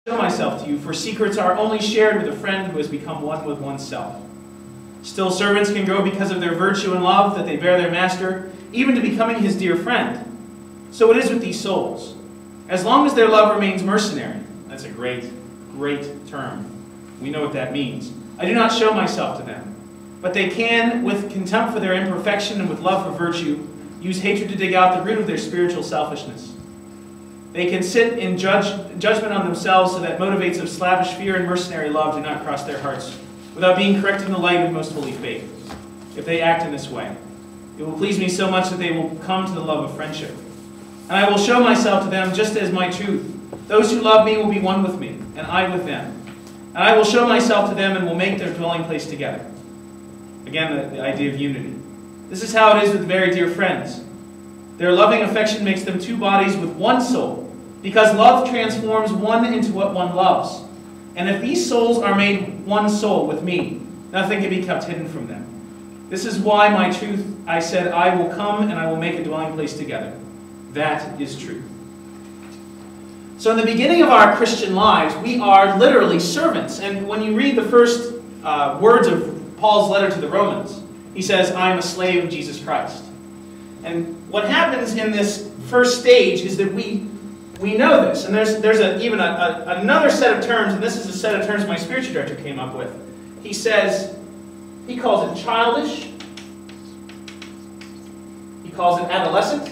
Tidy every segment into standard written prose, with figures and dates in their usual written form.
Show myself to you, for secrets are only shared with a friend who has become one with oneself. Still, servants can grow because of their virtue and love that they bear their master, even to becoming his dear friend. So it is with these souls. As long as their love remains mercenary, that's a great term. We know what that means. I do not show myself to them, but they can, with contempt for their imperfection and with love for virtue, use hatred to dig out the root of their spiritual selfishness. They can sit in judgment on themselves so that motivates of slavish fear and mercenary love do not cross their hearts, without being corrected in the light of most holy faith. If they act in this way, it will please me so much that they will come to the love of friendship. And I will show myself to them just as my truth. Those who love me will be one with me, and I with them. And I will show myself to them and will make their dwelling place together. Again, the idea of unity. This is how it is with very dear friends. Their loving affection makes them two bodies with one soul, because love transforms one into what one loves. And if these souls are made one soul with me, nothing can be kept hidden from them. This is why my truth, I said, I will come and I will make a dwelling place together. That is truth. So in the beginning of our Christian lives, we are literally servants. And when you read the first words of Paul's letter to the Romans, he says, I am a slave of Jesus Christ. And what happens in this first stage is that we know this. And there's even another set of terms, and this is a set of terms my spiritual director came up with. He says, he calls it childish. He calls it adolescent.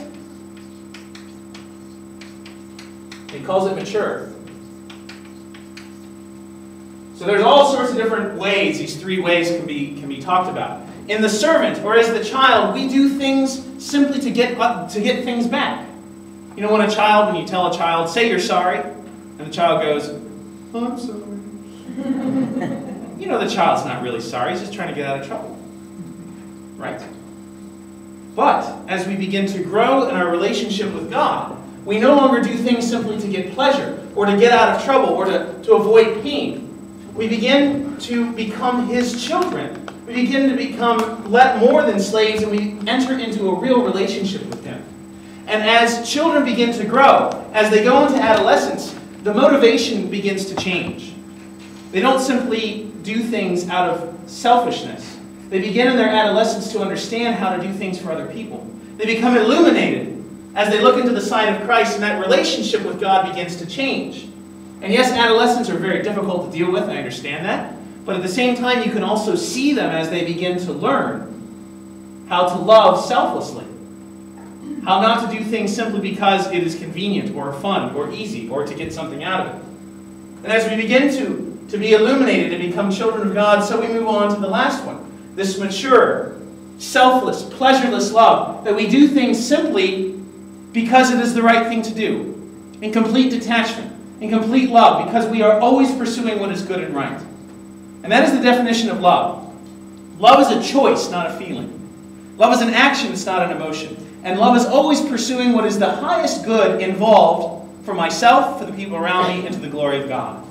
He calls it mature. So there's all sorts of different ways, these three ways can be talked about. In the servant, or as the child, we do things simply to get things back. You know, when you tell a child, say you're sorry, and the child goes, oh, I'm sorry. You know the child's not really sorry, he's just trying to get out of trouble. Right? But as we begin to grow in our relationship with God, we no longer do things simply to get pleasure, or to get out of trouble, or to avoid pain. We begin to become His children. We begin to become more than slaves, and we enter into a real relationship with Him. And as children begin to grow, as they go into adolescence, the motivation begins to change. They don't simply do things out of selfishness. They begin in their adolescence to understand how to do things for other people. They become illuminated as they look into the side of Christ, and that relationship with God begins to change. And yes, adolescents are very difficult to deal with, I understand that. But at the same time, you can also see them as they begin to learn how to love selflessly. How not to do things simply because it is convenient or fun or easy or to get something out of it. And as we begin to be illuminated and become children of God, so we move on to the last one. This mature, selfless, pleasureless love. That we do things simply because it is the right thing to do. In complete detachment. In complete love. Because we are always pursuing what is good and right. And that is the definition of love. Love is a choice, not a feeling. Love is an action, it's not an emotion. And love is always pursuing what is the highest good involved for myself, for the people around me, and to the glory of God.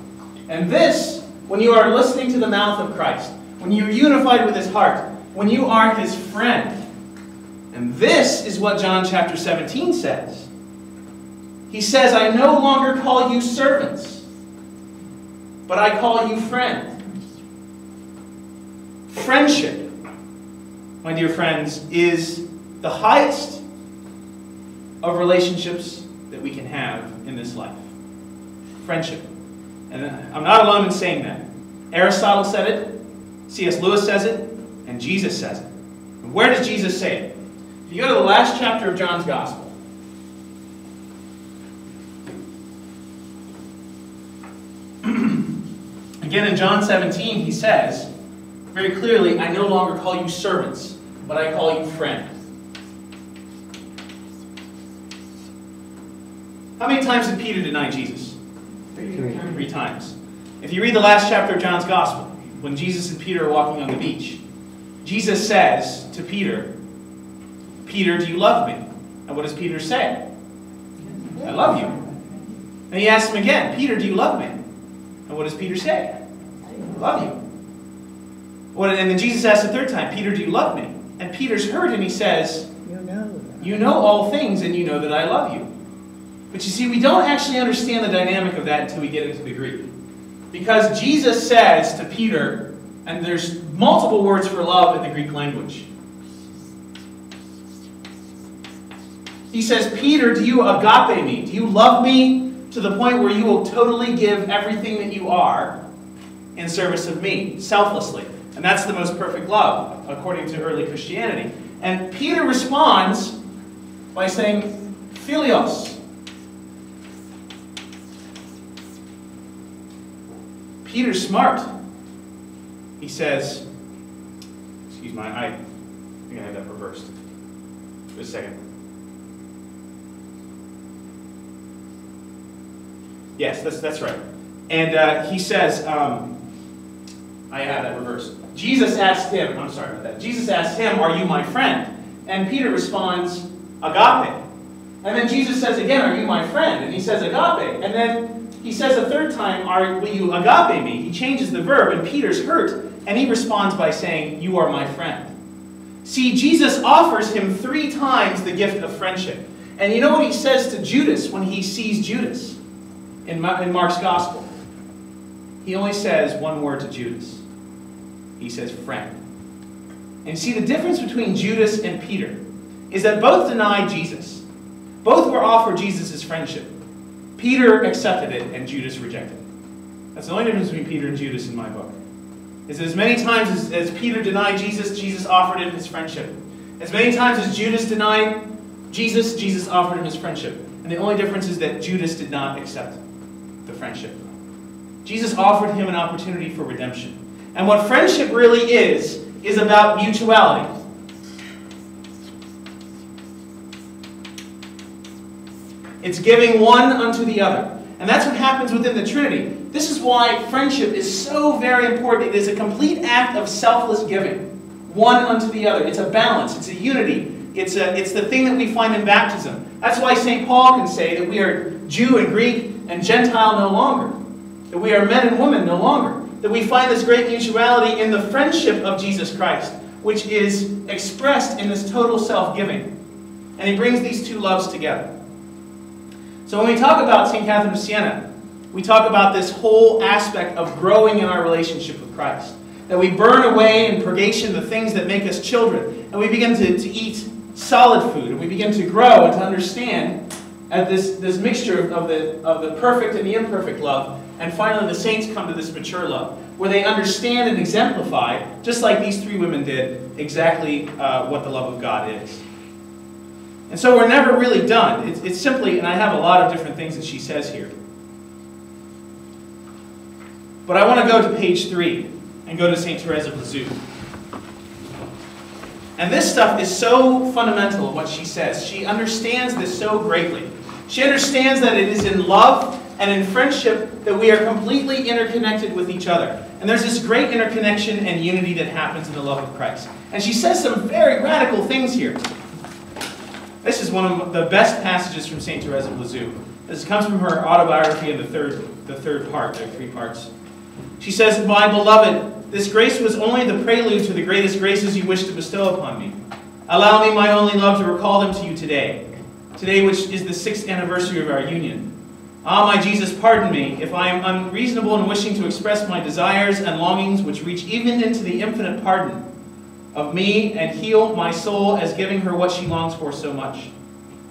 And this, when you are listening to the mouth of Christ, when you are unified with His heart, when you are His friend, and this is what John chapter 17 says. He says, I no longer call you servants, but I call you friends. Friendship, my dear friends, is the highest of relationships that we can have in this life. Friendship. And I'm not alone in saying that. Aristotle said it, C.S. Lewis says it, and Jesus says it. And where does Jesus say it? If you go to the last chapter of John's Gospel, again in John 17, he says very clearly, I no longer call you servants, but I call you friends. How many times did Peter deny Jesus? Three times. If you read the last chapter of John's Gospel, when Jesus and Peter are walking on the beach, Jesus says to Peter, Peter, do you love me? And what does Peter say? I love you. And he asks him again, Peter, do you love me? And what does Peter say? I love you. And then Jesus asks the third time, Peter, do you love me? And Peter's hurt and he says, you know all things and you know that I love you. But you see, we don't actually understand the dynamic of that until we get into the Greek. Because Jesus says to Peter, and there's multiple words for love in the Greek language. He says, Peter, do you agape me? Do you love me to the point where you will totally give everything that you are in service of me, selflessly? And that's the most perfect love, according to early Christianity. And Peter responds by saying, Philios. Peter's smart. He says, excuse me, I think I have that reversed. Just a second. Yes, that's right. And he says, I have that reversed. Jesus asked him, I'm sorry about that. Jesus asked him, are you my friend? And Peter responds, agape. And then Jesus says again, are you my friend? And he says, agape. And then he says a third time, will you agape me? He changes the verb, and Peter's hurt, and he responds by saying, you are my friend. See, Jesus offers him 3 times the gift of friendship. And you know what he says to Judas when he sees Judas in Mark's Gospel? He only says one word to Judas. He says, friend. And see, the difference between Judas and Peter is that both denied Jesus. Both were offered Jesus' friendship. Peter accepted it, and Judas rejected it. That's the only difference between Peter and Judas in my book. Is that as many times as Peter denied Jesus, Jesus offered him his friendship. As many times as Judas denied Jesus, Jesus offered him his friendship. And the only difference is that Judas did not accept the friendship. Jesus offered him an opportunity for redemption. And what friendship really is about mutuality. It's giving one unto the other. And that's what happens within the Trinity. This is why friendship is so very important. It is a complete act of selfless giving, one unto the other. It's a balance. It's a unity. It's the thing that we find in baptism. That's why St. Paul can say that we are Jew and Greek and Gentile no longer. That we are men and women no longer. That we find this great mutuality in the friendship of Jesus Christ, which is expressed in this total self-giving. And he brings these two loves together. So when we talk about St. Catherine of Siena, we talk about this whole aspect of growing in our relationship with Christ. That we burn away in purgation the things that make us children. And we begin to eat solid food. And we begin to grow and to understand this mixture of the perfect and the imperfect love. And finally the saints come to this mature love, where they understand and exemplify, just like these 3 women did, exactly what the love of God is. And so we're never really done. It's simply, and I have a lot of different things that she says here. But I want to go to page 3 and go to St. Therese of Lisieux. And this stuff is so fundamental, what she says. She understands this so greatly. She understands that it is in love and in friendship that we are completely interconnected with each other. And there's this great interconnection and unity that happens in the love of Christ. And she says some very radical things here. This is one of the best passages from St. Therese of Lisieux. This comes from her autobiography in the third part. There are 3 parts. She says, my beloved, this grace was only the prelude to the greatest graces you wish to bestow upon me. Allow me, my only love, to recall them to you today. Today, which is the 6th anniversary of our union. Ah, my Jesus, pardon me if I am unreasonable in wishing to express my desires and longings which reach even into the infinite pardon of me and heal my soul as giving her what she longs for so much.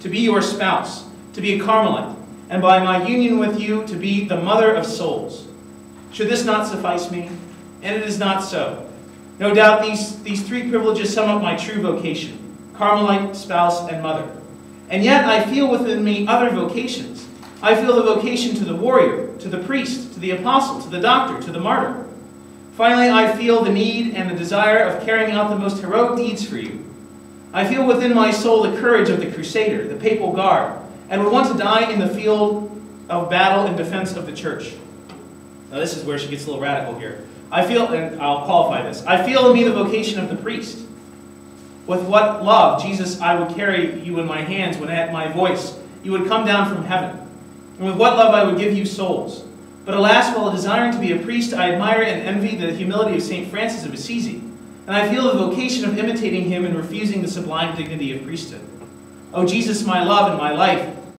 To be your spouse, to be a Carmelite, and by my union with you to be the mother of souls. Should this not suffice me? And it is not so. No doubt these 3 privileges sum up my true vocation, Carmelite, spouse, and mother. And yet I feel within me other vocations. I feel the vocation to the warrior, to the priest, to the apostle, to the doctor, to the martyr. Finally, I feel the need and the desire of carrying out the most heroic deeds for you. I feel within my soul the courage of the crusader, the papal guard, and would want to die in the field of battle in defense of the church. Now this is where she gets a little radical here. I feel, and I'll qualify this, I feel in me the vocation of the priest. With what love, Jesus, I would carry you in my hands when at my voice you would come down from heaven. And with what love I would give you souls. But alas, while desiring to be a priest, I admire and envy the humility of St. Francis of Assisi, and I feel the vocation of imitating him and refusing the sublime dignity of priesthood. O Jesus, my love and my life,